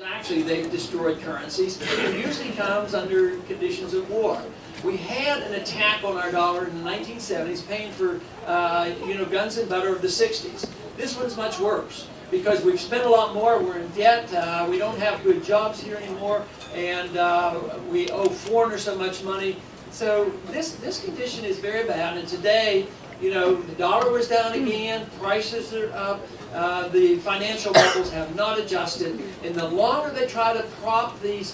Actually, they've destroyed currencies. It usually comes under conditions of war. We had an attack on our dollar in the 1970s, paying for guns and butter of the 60s. This one's much worse because we've spent a lot more. We're in debt. We don't have good jobs here anymore, and we owe foreigners so much money. So this condition is very bad. And today, the dollar was down again. Prices are up. The financial bubbles have not adjusted, and the longer they try to prop these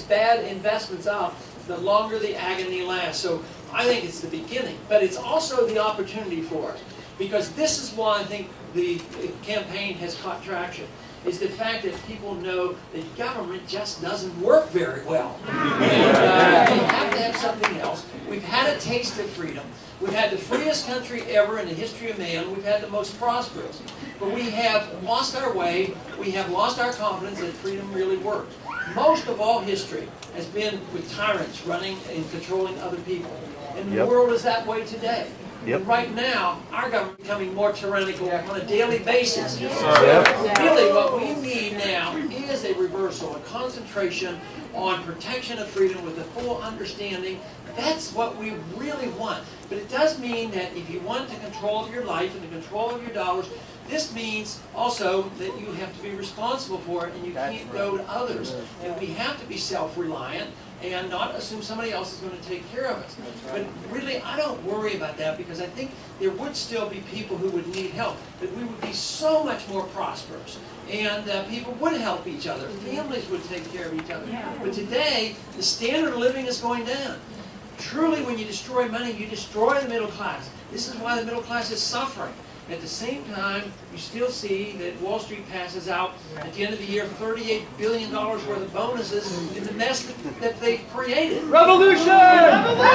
bad investments up, the longer the agony lasts. So I think it's the beginning, but it's also the opportunity for us, because this is why I think the campaign has caught traction, is the fact that people know that government just doesn't work very well. And you have to have something else. We've had a taste of freedom. We've had the freest country ever in the history of man. We've had the most prosperous. But we have lost our way. We have lost our confidence that freedom really works. Most of all history has been with tyrants running and controlling other people. And the world is that way today. And right now, our government is becoming more tyrannical on a daily basis. Really, what we need now is a reversal, a concentration on protection of freedom with a full understanding. That's what we really want. But it does mean that if you want the control of your life and the control of your dollars, this means also that you have to be responsible for it, and you can't go to others. And we have to be self-reliant and not assume somebody else is going to take care of us. But really, I don't worry about that, because I think there would still be people who would need help, but we would be so much more prosperous. And people would help each other. Families would take care of each other. But today, the standard of living is going down. Truly, when you destroy money, you destroy the middle class. This is why the middle class is suffering. At the same time, you still see that Wall Street passes out at the end of the year $38 billion worth of bonuses in the mess that they've created. Revolution! Revolution!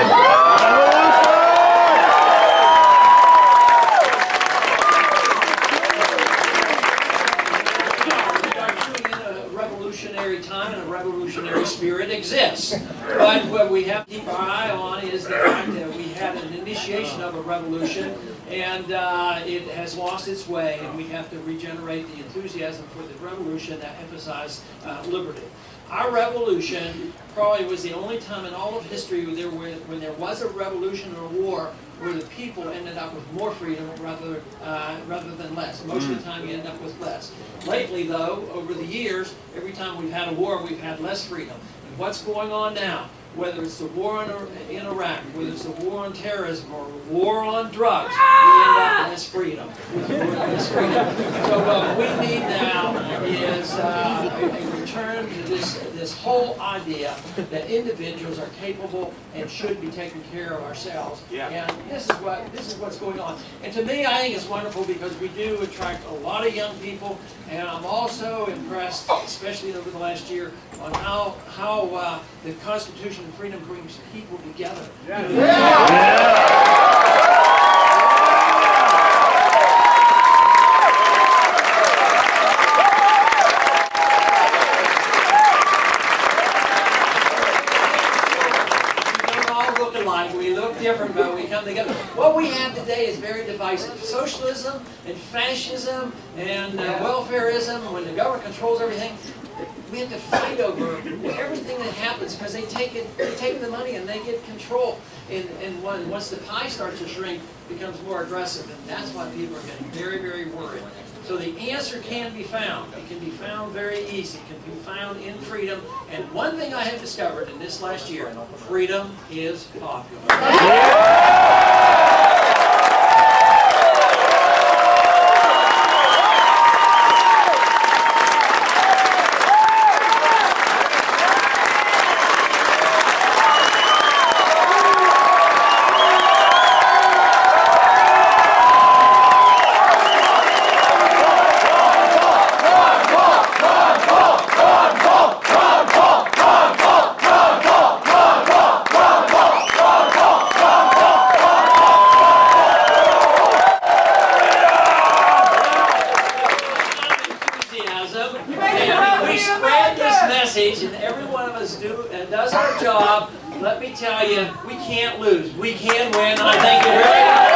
Time and a revolutionary spirit exists. But what we have to keep our eye on is the fact that we had an initiation of a revolution, and it has lost its way, and we have to regenerate the enthusiasm for the revolution that emphasized liberty. Our revolution probably was the only time in all of history when there was a revolution or a war where the people ended up with more freedom rather than less. Most of the time you end up with less. Lately, though, over the years, every time we've had a war, we've had less freedom. And what's going on now? Whether it's the war in Iraq, whether it's the war on terrorism, or war on drugs, we end up in less freedom. So what we need now is a return to this whole idea that individuals are capable and should be taking care of ourselves. And this is what's going on. And to me, I think it's wonderful, because we do attract a lot of young people, and I'm also impressed, especially over the last year, on how the Constitution and freedom brings people together. We look different, but we come together. What we have today is very divisive. Socialism and fascism and welfareism, when the government controls everything, we have to fight over everything that happens, because they take the money and they get control. And once the pie starts to shrink, it becomes more aggressive, and that's why people are getting very, very worried. So the answer can be found. It can be found very easy. It can be found in freedom. And one thing I have discovered in this last year, freedom is popular. And every one of us does our job. Let me tell you, we can't lose. We can win. And I thank you very much.